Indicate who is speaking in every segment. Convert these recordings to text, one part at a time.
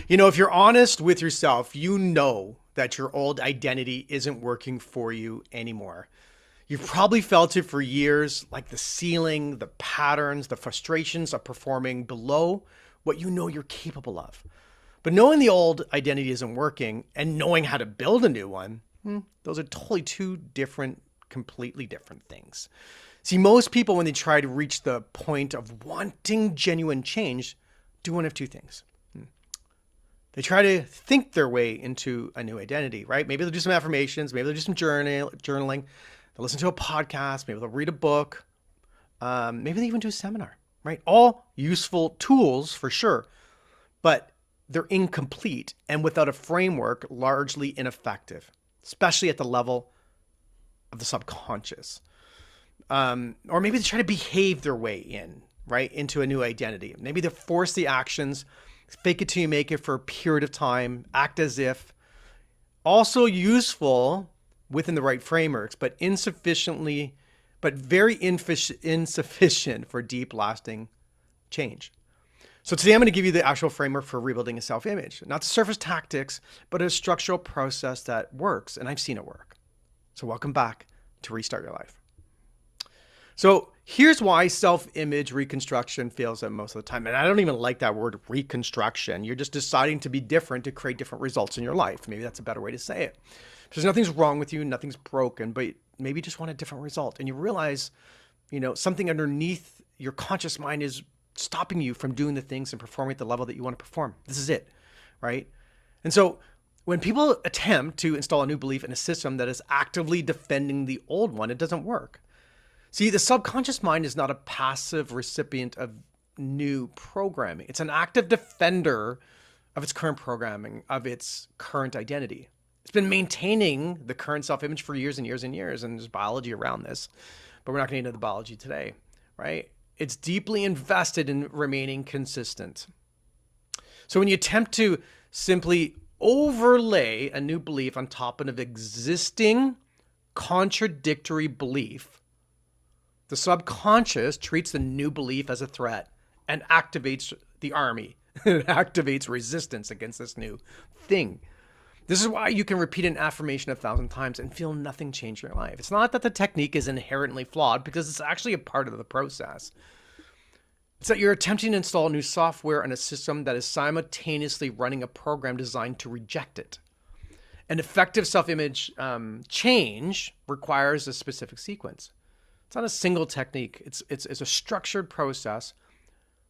Speaker 1: If you're honest with yourself, you know that your old identity isn't working for you anymore. You've probably felt it for years, like the ceiling, the patterns, the frustrations of performing below what you know you're capable of. But knowing the old identity isn't working and knowing how to build a new one, those are totally two different, completely different things. See, most people, when they try to reach the point of wanting genuine change, do one of two things. They try to think their way into a new identity, right? Maybe they'll do some affirmations. Maybe they'll do some journaling. They'll listen to a podcast. Maybe they'll read a book. Maybe they even do a seminar, right? All useful tools for sure, but they're incomplete and without a framework, largely ineffective, especially at the level of the subconscious. Or maybe they try to behave their way in, right, into a new identity. Maybe they force the actions, fake it till you make it for a period of time, act as if. Also useful within the right frameworks, but very insufficient for deep, lasting change. So today I'm going to give you the actual framework for rebuilding a self-image. Not the surface tactics, but a structural process that works, and I've seen it work. So welcome back to Restart Your Life. So here's why self-image reconstruction fails at most of the time. And I don't even like that word reconstruction. You're just deciding to be different to create different results in your life. Maybe that's a better way to say it. Because nothing's wrong with you, nothing's broken, but maybe you just want a different result. And you realize, something underneath your conscious mind is stopping you from doing the things and performing at the level that you want to perform. This is it, right? And so when people attempt to install a new belief in a system that is actively defending the old one, it doesn't work. See, the subconscious mind is not a passive recipient of new programming. It's an active defender of its current programming, of its current identity. It's been maintaining the current self-image for years and years and years, and there's biology around this, but we're not going to get into the biology today, right? It's deeply invested in remaining consistent. So when you attempt to simply overlay a new belief on top of an existing contradictory belief, the subconscious treats the new belief as a threat and activates the army. It activates resistance against this new thing. This is why you can repeat an affirmation 1,000 times and feel nothing change in your life. It's not that the technique is inherently flawed, because it's actually a part of the process. It's that you're attempting to install new software in a system that is simultaneously running a program designed to reject it. An effective self-image change requires a specific sequence. It's not a single technique. It's a structured process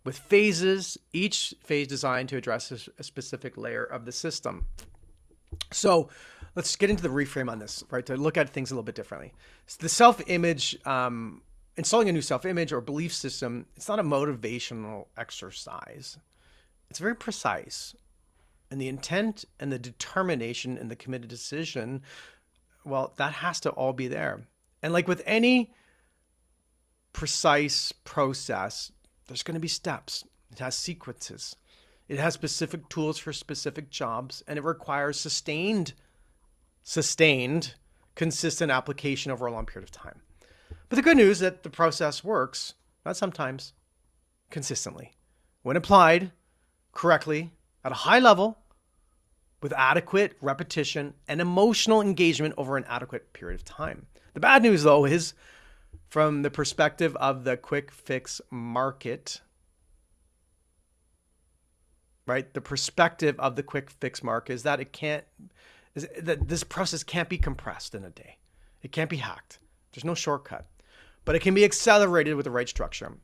Speaker 1: with phases, each phase designed to address a specific layer of the system. So let's get into the reframe on this, right? To look at things a little bit differently. So the self-image, installing a new self-image or belief system, it's not a motivational exercise. It's very precise. And the intent and the determination and the committed decision, well, that has to all be there. And like with any precise process, there's going to be steps. It has sequences. It has specific tools for specific jobs, and it requires sustained, consistent application over a long period of time. But the good news is that the process works, not sometimes, consistently. When applied correctly, at a high level, with adequate repetition and emotional engagement over an adequate period of time. The bad news, though, is from the perspective of the quick fix market, right? The perspective of the quick fix market is that that this process can't be compressed in a day. It can't be hacked. There's no shortcut, but it can be accelerated with the right structure.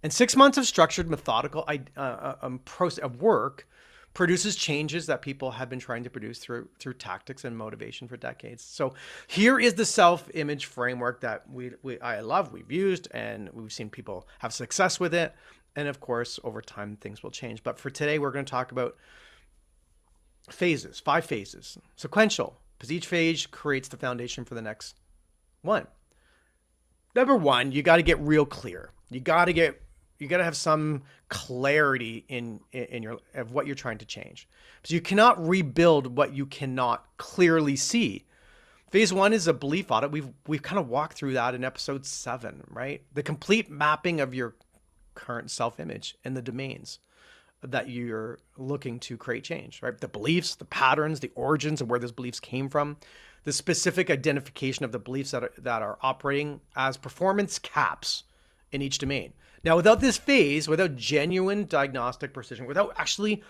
Speaker 1: And 6 months of structured, methodical process of work produces changes that people have been trying to produce through tactics and motivation for decades. So here is the self-image framework that I love, we've used, and we've seen people have success with it. And of course, over time, things will change. But for today, we're going to talk about phases, 5 phases, sequential, because each phase creates the foundation for the next one. Number one, you got to get real clear. You got to have some clarity in of what you're trying to change. So you cannot rebuild what you cannot clearly see. Phase 1 is a belief audit. We've kind of walked through that in episode 7, right? The complete mapping of your current self-image and the domains that you're looking to create change, right? The beliefs, the patterns, the origins of where those beliefs came from, the specific identification of the beliefs that are operating as performance caps in each domain. Now, without this phase, without genuine diagnostic precision, without actually,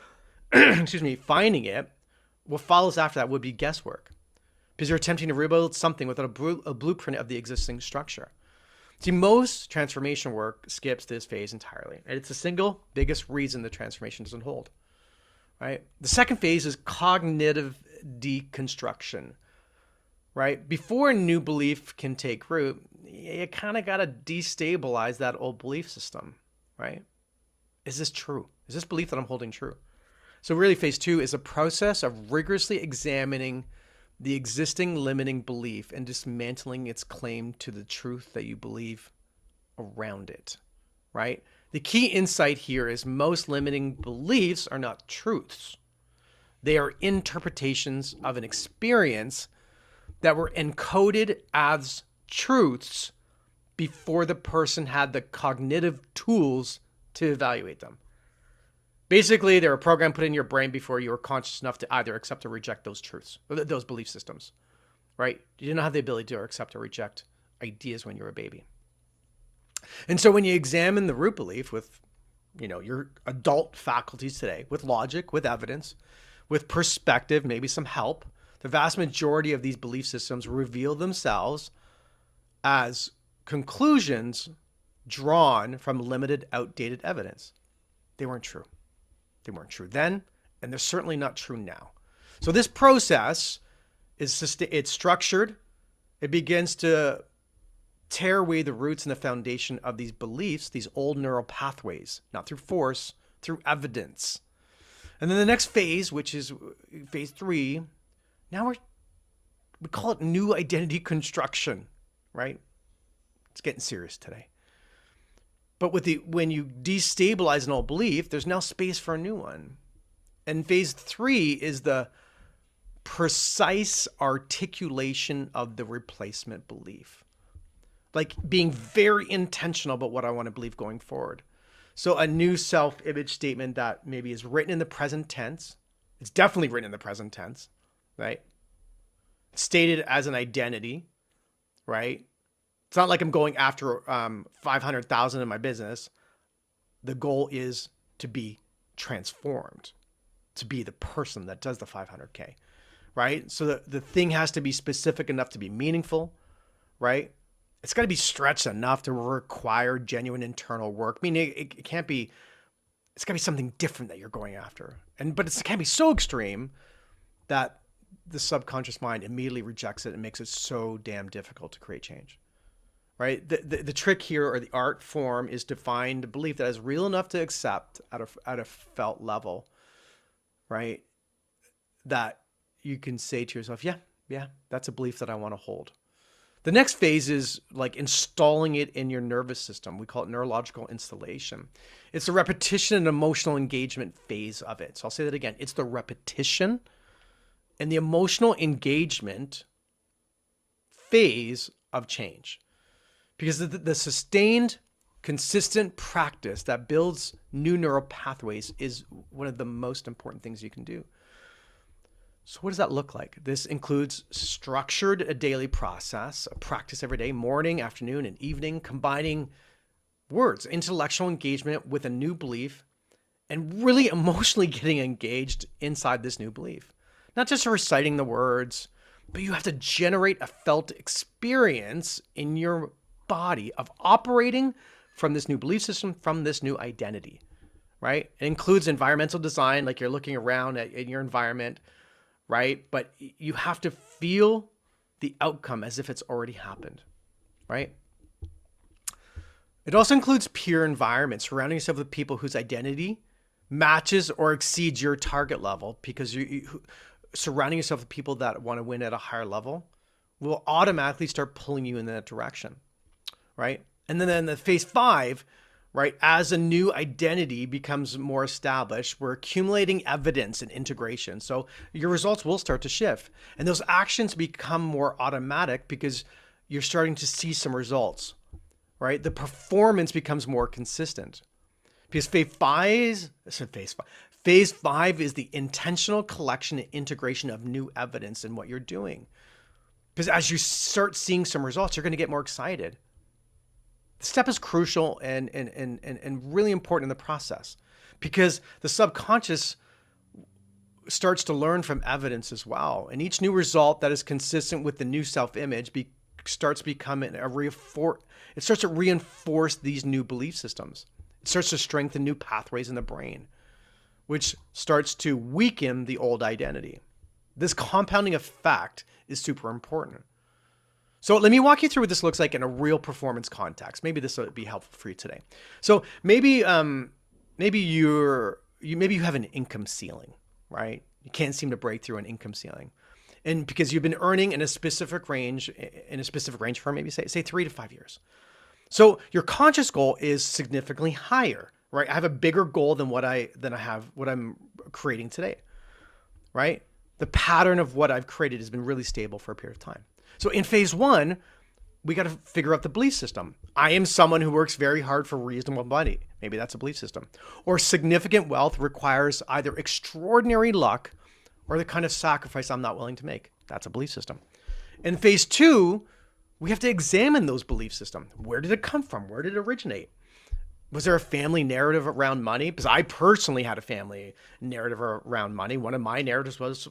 Speaker 1: excuse me, finding it, what follows after that would be guesswork, because you're attempting to rebuild something without a blueprint of the existing structure. See, most transformation work skips this phase entirely, and it's the single biggest reason the transformation doesn't hold, right? The second phase is cognitive deconstruction, right? Before a new belief can take root, you kind of got to destabilize that old belief system, right? Is this true? Is this belief that I'm holding true? So really, phase two is a process of rigorously examining the existing limiting belief and dismantling its claim to the truth that you believe around it, right? The key insight here is most limiting beliefs are not truths. They are interpretations of an experience that were encoded as truths before the person had the cognitive tools to evaluate them. Basically, they're a program put in your brain before you were conscious enough to either accept or reject those truths, those belief systems, right? You didn't have the ability to accept or reject ideas when you were a baby. And so when you examine the root belief with, your adult faculties today, with logic, with evidence, with perspective, maybe some help, the vast majority of these belief systems reveal themselves as conclusions drawn from limited, outdated evidence. They weren't true. They weren't true then, and they're certainly not true now. So this process it's structured. It begins to tear away the roots and the foundation of these beliefs, these old neural pathways, not through force, through evidence. And then the next phase, which is phase three, now we call it new identity construction, right? It's getting serious today. But when you destabilize an old belief, there's now space for a new one. And phase three is the precise articulation of the replacement belief. Like being very intentional about what I want to believe going forward. So a new self-image statement that maybe is written in the present tense. It's definitely written in the present tense, right? Stated as an identity, right? It's not like I'm going after 500,000 in my business. The goal is to be transformed, to be the person that does the 500K, right? So the thing has to be specific enough to be meaningful, right? It's got to be stretched enough to require genuine internal work. I mean, it can't be, it's got to be something different that you're going after. But it can't be so extreme that the subconscious mind immediately rejects it and makes it so damn difficult to create change. Right? The trick here, or the art form, is to find a belief that is real enough to accept at a felt level, right? That you can say to yourself, yeah, that's a belief that I want to hold. The next phase is like installing it in your nervous system. We call it neurological installation. It's the repetition and emotional engagement phase of it. So I'll say that again. It's the repetition and the emotional engagement phase of change. Because the sustained, consistent practice that builds new neural pathways is one of the most important things you can do. So what does that look like? This includes structured a daily process, a practice every day, morning, afternoon, and evening, combining words, intellectual engagement with a new belief, and really emotionally getting engaged inside this new belief. Not just reciting the words, but you have to generate a felt experience in your body of operating from this new belief system, from this new identity, right? It includes environmental design, like you're looking around at your environment, right? But you have to feel the outcome as if it's already happened, right? It also includes peer environment, surrounding yourself with people whose identity matches or exceeds your target level, because you surrounding yourself with people that want to win at a higher level will automatically start pulling you in that direction. Right? And then the phase 5, right, as a new identity becomes more established, we're accumulating evidence and integration. So your results will start to shift. And those actions become more automatic because you're starting to see some results, right? The performance becomes more consistent Because phase five is the intentional collection and integration of new evidence in what you're doing. Because as you start seeing some results, you're going to get more excited. The step is crucial and really important in the process, because the subconscious starts to learn from evidence as well. And each new result that is consistent with the new self-image starts becoming it starts to reinforce these new belief systems. It starts to strengthen new pathways in the brain, which starts to weaken the old identity. This compounding effect is super important. So let me walk you through what this looks like in a real performance context. Maybe this will be helpful for you today. So maybe you have an income ceiling, right? You can't seem to break through an income ceiling. And because you've been earning in a specific range for maybe say 3 to 5 years. So your conscious goal is significantly higher, right? I have a bigger goal than what I'm creating today, right? The pattern of what I've created has been really stable for a period of time. So in phase one, we got to figure out the belief system. I am someone who works very hard for reasonable money. Maybe that's a belief system. Or significant wealth requires either extraordinary luck or the kind of sacrifice I'm not willing to make. That's a belief system. In phase two, we have to examine those belief systems. Where did it come from? Where did it originate? Was there a family narrative around money? Because I personally had a family narrative around money. One of my narratives was,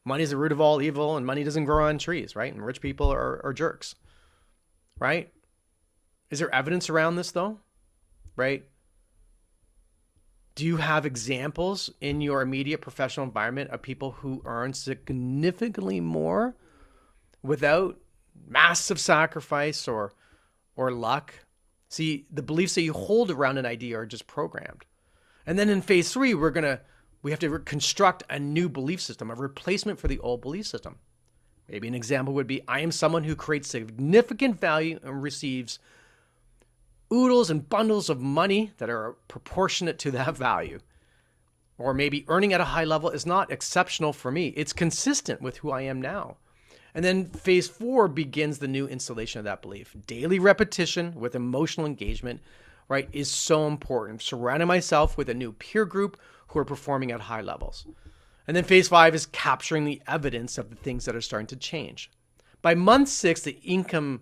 Speaker 1: money is the root of all evil and money doesn't grow on trees, right? And rich people are jerks, right? Is there evidence around this though, right? Do you have examples in your immediate professional environment of people who earn significantly more without massive sacrifice or luck? See, the beliefs that you hold around an idea are just programmed. And then in phase three, we have to construct a new belief system, a replacement for the old belief system. Maybe an example would be, I am someone who creates significant value and receives oodles and bundles of money that are proportionate to that value. Or maybe earning at a high level is not exceptional for me. It's consistent with who I am now. And then phase four begins the new installation of that belief. Daily repetition with emotional engagement, right, is so important. Surrounding myself with a new peer group who are performing at high levels. And then phase five is capturing the evidence of the things that are starting to change. By month 6, the income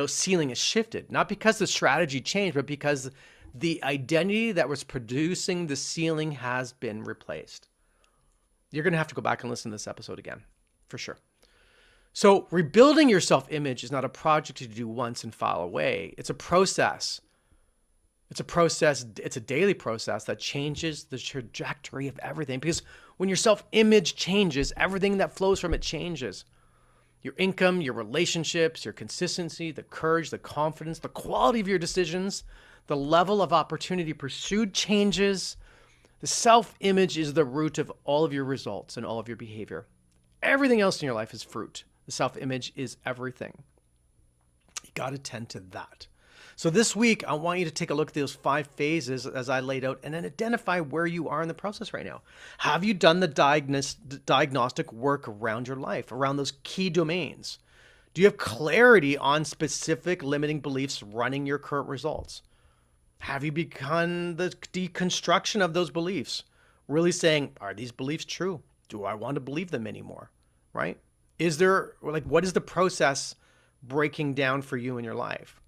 Speaker 1: ceiling is shifted, not because the strategy changed, but because the identity that was producing the ceiling has been replaced. You're going to have to go back and listen to this episode again, for sure. So rebuilding your self-image is not a project to do once and file away. It's a process. It's a daily process that changes the trajectory of everything. Because when your self-image changes, everything that flows from it changes. Your income, your relationships, your consistency, the courage, the confidence, the quality of your decisions, the level of opportunity pursued changes. The self-image is the root of all of your results and all of your behavior. Everything else in your life is fruit. The self-image is everything. You got to tend to that. So this week, I want you to take a look at those 5 phases as I laid out and then identify where you are in the process right now. Have you done the diagnostic work around your life, around those key domains? Do you have clarity on specific limiting beliefs running your current results? Have you begun the deconstruction of those beliefs? Really saying, are these beliefs true? Do I want to believe them anymore? Right? What is the process breaking down for you in your life?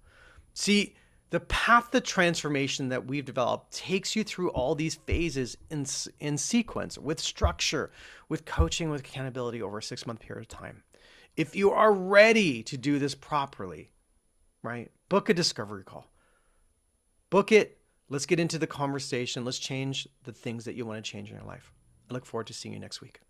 Speaker 1: See, the path to transformation that we've developed takes you through all these phases in sequence, with structure, with coaching, with accountability over a 6-month period of time. If you are ready to do this properly, right, book a discovery call. Book it. Let's get into the conversation. Let's change the things that you want to change in your life. I look forward to seeing you next week.